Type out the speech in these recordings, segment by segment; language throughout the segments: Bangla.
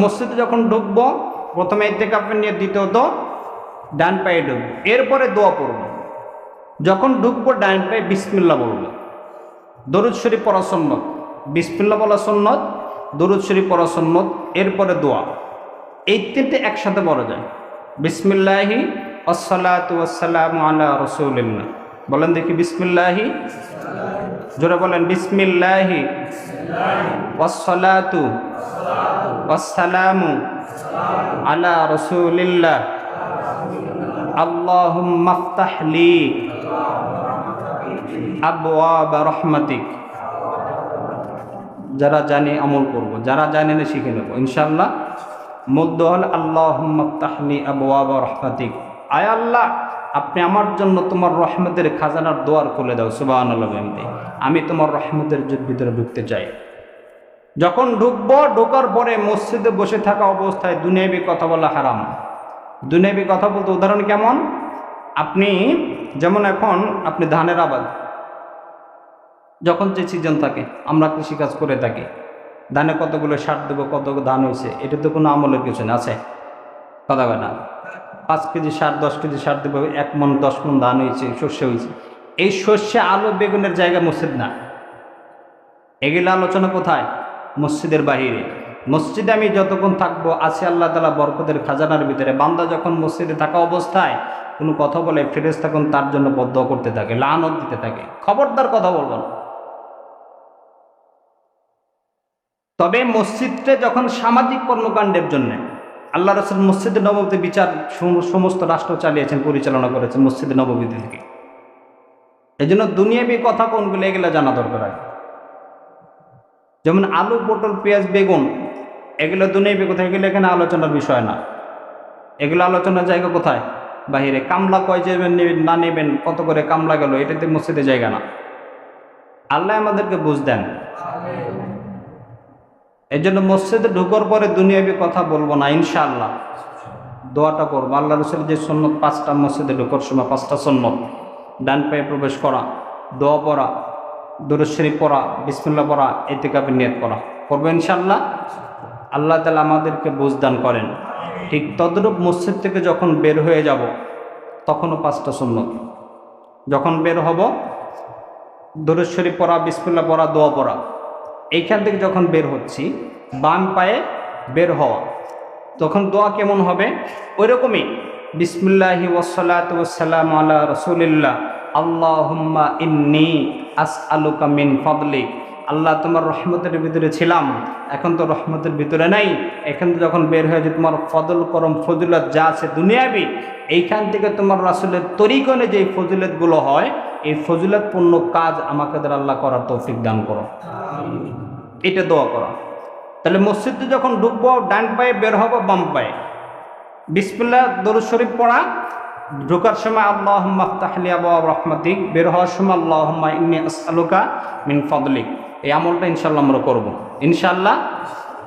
মসজিদে যখন ঢুকবো প্রথমে ইতিকাফের নিয়ে, দ্বিতীয়ত ডান পায়ে ঢুকবো, এরপরে দোয়া পড়ব। যখন ঢুকবো ডান পায়ে বিসমিল্লাহ বলবো, দরুদ শরীফ পড়া সুন্নত, বিসমিল্লাহ বলা সুন্নত, দরুদ শরীফ পড়া সুন্নত, এরপরে দোয়া। এই তিনটে একসাথে পড়া যায়। বিসমিল্লাহি আসসালাতু ওয়াসসালামু আলা রাসূলিল্লাহ, বলেন দেখি বিসমিল্লাহি, জোরে বলেন বিসমিল্লাহি ওয়াসসালাতু ওয়াসসালামু আলা রাসূলিল্লাহ আল্লাহুম্মা আফতাহ লি আবওয়াব রাহমাতিক। যারা জানি আমল করব, যারা জানি না শিখে নেব ইনশাআল্লাহ। মধ্য হল আল্লাহুম্মা আফতাহ লি আবওয়াব রাহমাতিক, আয় আল্লাহ আপনি আমার জন্য তোমার রহমতের খাজানার দোয়ার খুলে দাও। সুবহানাল্লাহ, আমি তোমার রহমতের ভিতরে ঢুকতে চাই। যখন ঢুকবো, ঢোকার পরে মসজিদে বসে থাকা অবস্থায় দুনিয়াবি কথা বলা হারাম। দুনিয়াবি কথা বলতে উদাহরণ কেমন, আপনি যেমন এখন আপনি ধানের আবাদ, যখন যে সিজন থাকে আমরা কৃষিকাজ করে থাকি, ধানে কতগুলো সার দেবো, কত ধান হয়েছে, এটা তো কোনো আমলের কিছু না, আছে কথা বলে না। 5 কেজি সার 10 কেজি সার দেবো, 1 মণ 10 মণ ধান হয়েছে, শস্য হয়েছে। এই শস্যে আলু বেগুনের জায়গা মসজিদ না, এগুলো আলোচনা কোথায়? মসজিদের বাহিরে। মসজিদে আমি যতক্ষণ থাকবো আছে আল্লাহ তাআলা বরকতের খাজানার ভিতরে। বান্দা যখন মসজিদে থাকা অবস্থায় কোনো কথা বলে, ফেরেশতা তখন তার জন্য বদদোয়া করতে থাকে, লানত দিতে থাকে। খবরদার কথা বলবো না। তবে মসজিদে যখন সামাজিক কর্মকাণ্ডের জন্য, আল্লাহ রাসূল মসজিদে নববীতে বিচার সমস্ত রাষ্ট্র চালিয়েছেন, পরিচালনা করেছেন মসজিদে নববী থেকে। এই জন্য দুনিয়াবি কথা কোনগুলো এগুলো জানা দরকার আছে। যেমন আলু, পটল, পেঁয়াজ, বেগুন, এগুলো দুনিয়াবি কথা, এগুলো এখানে আলোচনার বিষয় না। এগুলো আলোচনার জায়গা কোথায়? বাহিরে। কামলা কয় যাবেন না নেবেন, কত করে কামলা গেল, এটাতে মসজিদে জায়গা না। আল্লাহ আমাদেরকে বুঝ দেন। এই জন্য মসজিদে ঢোকার পরে দুনিয়াবি কথা বলবো না ইনশাআল্লাহ। দোয়াটা করবো। আল্লাহ রাসূল যে সুন্নত 5টা, মসজিদে ঢোকার সময় 5টা সুন্নত, ডান পায়ে প্রবেশ করা, দোয়া পড়া, দরুদ শরীফ পড়া, বিসমিল্লাহ পড়া, ইতিকাফের নিয়ত করা, করবো ইনশাআল্লাহ। আল্লাহ তাআলা আমাদেরকে বুঝদান করেন। ঠিক তদ্রূপ মসজিদ থেকে যখন বের হয়ে যাব তখনও 5টা সুন্নত। যখন বের হব দরুদ শরীফ পড়া, বিসমিল্লাহ পড়া, দোয়া পড়া। এইখান থেকে যখন বের হচ্ছি বাম পায়ে বের হওয়া, তখন দোয়া কেমন হবে? ওই রকমই বিসমিল্লাহি ওয়াসসালাতু ওয়াসসালামু আলা রাসূলিল্লাহ আল্লাহুম্মা ইন্নী আসআলুকা মিন ফাদলিক। আল্লাহ তোমার রহমতের ভিতরে ছিলাম, এখন তো রহমতের ভিতরে নাই। এখান থেকে যখন বের হয়ে যে তোমার ফজল করম ফজিলত যা আছে দুনিয়াবি, এইখান থেকে তোমার রাসূলের তরিকনে যে ফজিলতগুলো হয়, এই ফজিলতপূর্ণ কাজ আমাকে আল্লাহ করার তৌফিক দান করো, এটা দোয়া করা। তাহলে মসজিদে যখন ঢুকবো ডান পায়ে, বের হবো বাম পায়ে, বিসমিল্লাহ দরুদ শরীফ পড়া। ঢোকার সময় আল্লাহুম্মা আফতাহ লি আবওয়াব রাহমাতিক, বের হওয়ার সময় আল্লাহুম্মা ইন্নী আসআলুকা মিন ফাদলিক। এই আমলটা ইনশাআল্লাহ আমরা করব ইনশাআল্লাহ।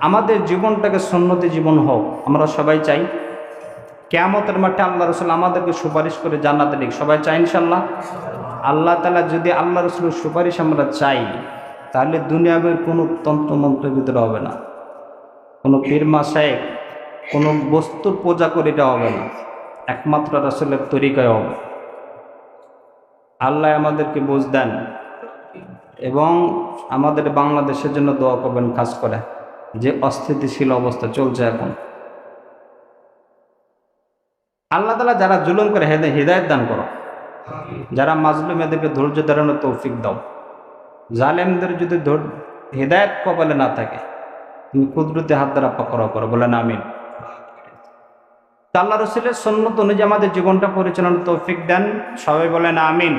আমাদের জীবনটাকে সুন্নতি জীবন হোক, আমরা সবাই চাই। কিয়ামতের মাঠে আল্লাহ রাসূল আমাদেরকে সুপারিশ করে জান্নাতে নিক, সবাই চাই ইনশাআল্লাহ। আল্লাহ তাআলা যদি আল্লাহ রাসূলের সুপারিশ আমরা চাই, তাহলে দুনিয়ার কোনো তন্ত্রমন্ত্রের ভিতরে হবে না, কোনো পীর মাশায়েখ, কোনো বস্তুর পূজা করে এটা হবে না, একমাত্র রাসূলের তরিকায় হবে। আল্লাহ আমাদেরকে বুঝ দেন এবং আমাদের বাংলাদেশের জন্য দোয়া করবেন, খাস করে যে অস্থিতিশীল অবস্থা চলছে এখন। আল্লাহ তাআলা যারা জুলুম করে হিদায়াত দান করো, যারা মাজলুম এদেরকে ধৈর্য ধারণের তৌফিক দাও। জালেমদের যদি হিদায়াত কপালে না থাকে, তুমি কুদরতে হাত দ্বারা পাকড়াও করো, বলেন আমিন। আল্লাহ রাসূলের সুন্নাত অনুযায়ী আমাদের জীবনটা পরিচালনার তৌফিক দেন, সবাই বলেন আমিন।